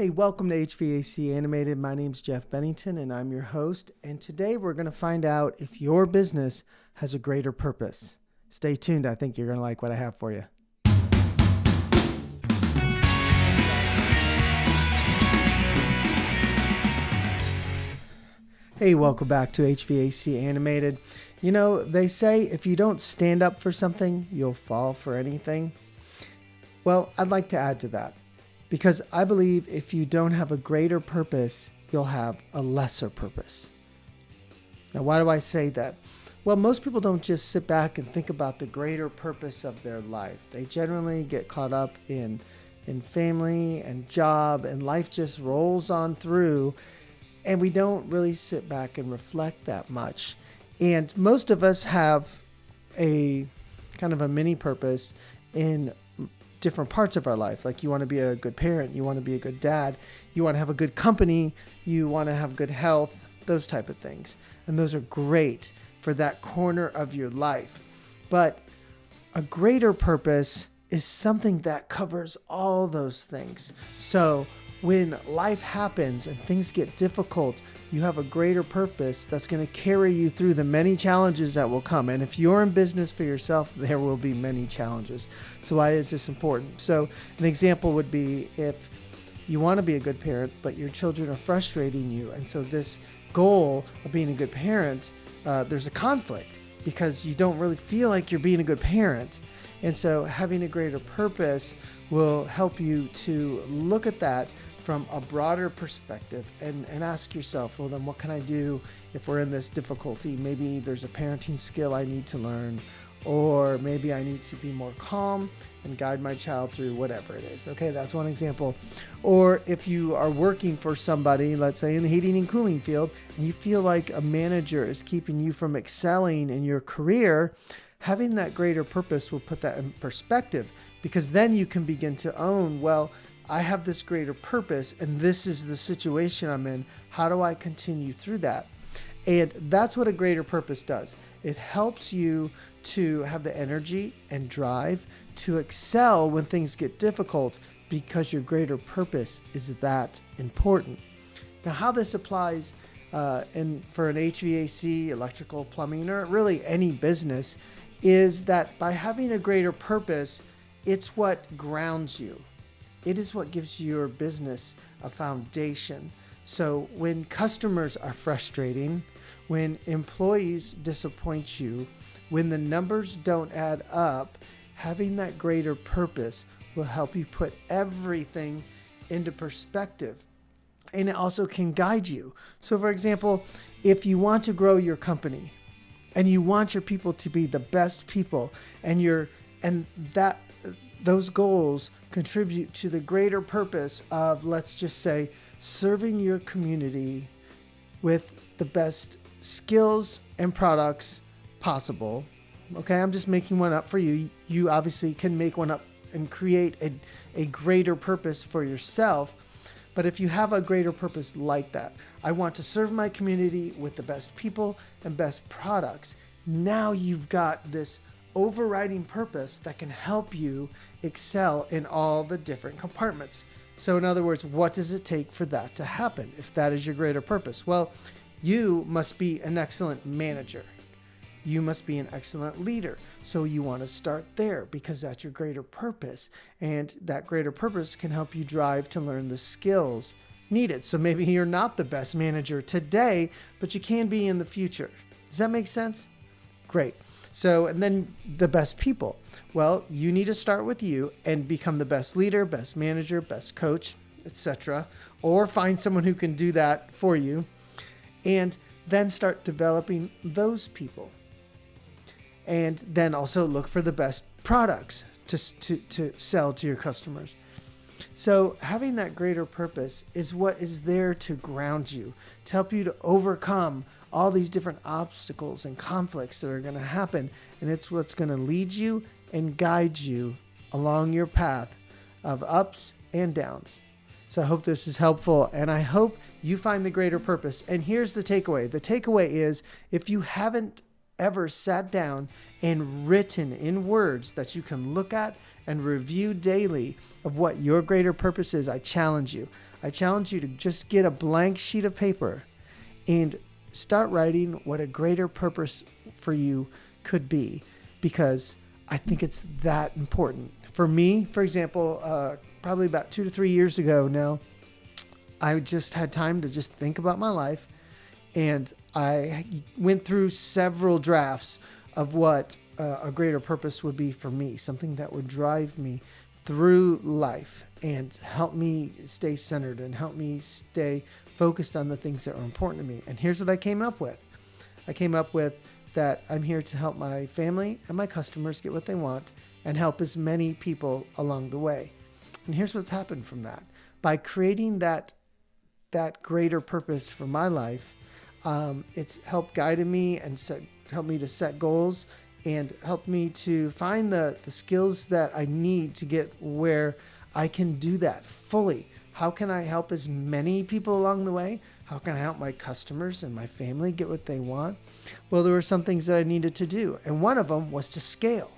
Hey, welcome to HVAC Animated. My name's Jeff Bennington and I'm your host. And today we're going to find out if your business has a greater purpose. Stay tuned. I think you're going to like what I have for you. Hey, welcome back to HVAC Animated. You know, they say if you don't stand up for something, you'll fall for anything. Well, I'd like to add to that. Because I believe if you don't have a greater purpose, you'll have a lesser purpose. Now, why do I say that? Well, most people don't just sit back and think about the greater purpose of their life. They generally get caught up in family and job, and life just rolls on through, and we don't really sit back and reflect that much. And most of us have a kind of a mini purpose in different parts of our life. Like you want to be a good parent, you want to be a good dad, you want to have a good company, you want to have good health, those type of things. And those are great for that corner of your life. But a greater purpose is something that covers all those things. So when life happens and things get difficult, you have a greater purpose that's going to carry you through the many challenges that will come. And if you're in business for yourself, there will be many challenges. So why is this important? So an example would be if you want to be a good parent, but your children are frustrating you. And so this goal of being a good parent, there's a conflict because you don't really feel like you're being a good parent. And so having a greater purpose will help you to look at that from a broader perspective and ask yourself, well, then what can I do if we're in this difficulty? Maybe there's a parenting skill I need to learn, or maybe I need to be more calm and guide my child through whatever it is. Okay, that's one example. Or if you are working for somebody, let's say in the heating and cooling field, and you feel like a manager is keeping you from excelling in your career, having that greater purpose will put that in perspective, because then you can begin to own, well, I have this greater purpose and this is the situation I'm in. How do I continue through that? And that's what a greater purpose does. It helps you to have the energy and drive to excel when things get difficult because your greater purpose is that important. Now, how this applies for an HVAC, electrical, plumbing, or really any business is that by having a greater purpose, it's what grounds you. It is what gives your business a foundation. So when customers are frustrating, when employees disappoint you, when the numbers don't add up, having that greater purpose will help you put everything into perspective. And it also can guide you. So for example, if you want to grow your company and you want your people to be the best people, and those goals contribute to the greater purpose of, let's just say, serving your community with the best skills and products possible. Okay, I'm just making one up for you. You obviously can make one up and create a greater purpose for yourself. But if you have a greater purpose like that, I want to serve my community with the best people and best products. Now you've got this overriding purpose that can help you excel in all the different compartments. So in other words, what does it take for that to happen if that is your greater purpose? Well, you must be an excellent manager. You must be an excellent leader. So you want to start there because that's your greater purpose. And that greater purpose can help you drive to learn the skills needed. So maybe you're not the best manager today, but you can be in the future. Does that make sense? Great. So, and then the best people. Well, you need to start with you and become the best leader, best manager, best coach, etc. Or find someone who can do that for you. And then start developing those people. And then also look for the best products to sell to your customers. So having that greater purpose is what is there to ground you, to help you to overcome all these different obstacles and conflicts that are going to happen. And it's what's going to lead you and guide you along your path of ups and downs. So I hope this is helpful, and I hope you find the greater purpose. And here's the takeaway. The takeaway is, if you haven't ever sat down and written in words that you can look at and review daily of what your greater purpose is, I challenge you. I challenge you to just get a blank sheet of paper and start writing what a greater purpose for you could be, because I think it's that important. For me, for example, probably about 2 to 3 years ago now, I just had time to just think about my life, and I went through several drafts of what a greater purpose would be for me, something that would drive me through life and help me stay centered and help me stay focused on the things that are important to me. And here's what I came up with. I came up with that I'm here to help my family and my customers get what they want and help as many people along the way. And here's what's happened from that. By creating that greater purpose for my life, it's helped guided me and helped me to set goals and helped me to find the skills that I need to get where I can do that fully. How can I help as many people along the way? How can I help my customers and my family get what they want? Well, there were some things that I needed to do, and one of them was to scale.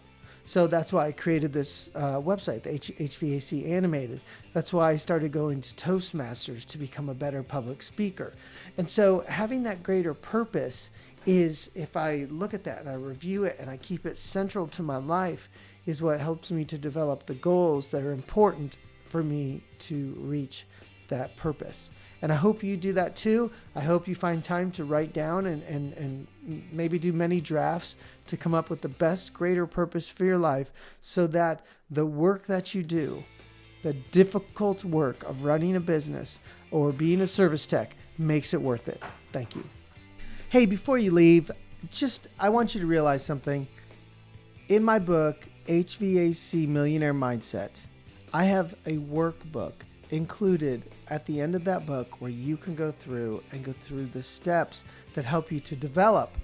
So that's why I created this website, the HVAC Animated. That's why I started going to Toastmasters to become a better public speaker. And so having that greater purpose is, if I look at that and I review it and I keep it central to my life, is what helps me to develop the goals that are important for me to reach that purpose. And I hope you do that too. I hope you find time to write down and maybe do many drafts to come up with the best, greater purpose for your life, so that the work that you do, the difficult work of running a business or being a service tech, makes it worth it. Thank you. Hey, before you leave, I want you to realize something. In my book, HVAC Millionaire Mindset, I have a workbook included at the end of that book where you can go through the steps that help you to develop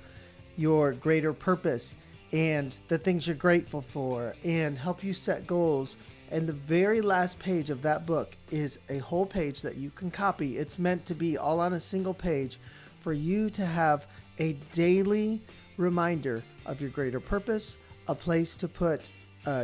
your greater purpose and the things you're grateful for and help you set goals. And the very last page of that book is a whole page that you can copy. It's meant to be all on a single page for you to have a daily reminder of your greater purpose, a place to put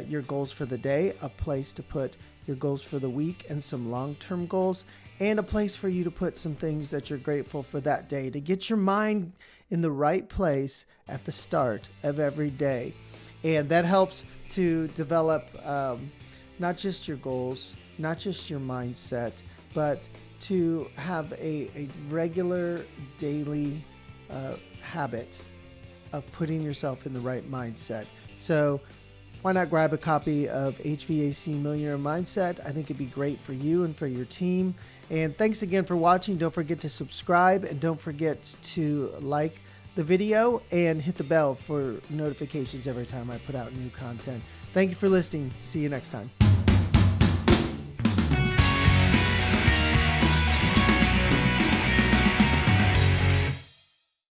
your goals for the day, a place to put your goals for the week and some long-term goals, and a place for you to put some things that you're grateful for that day to get your mind in the right place at the start of every day. And that helps to develop not just your goals, not just your mindset, but to have a regular daily habit of putting yourself in the right mindset. So why not grab a copy of HVAC Millionaire Mindset? I think it'd be great for you and for your team. And thanks again for watching. Don't forget to subscribe, and don't forget to like the video and hit the bell for notifications every time I put out new content. Thank you for listening. See you next time.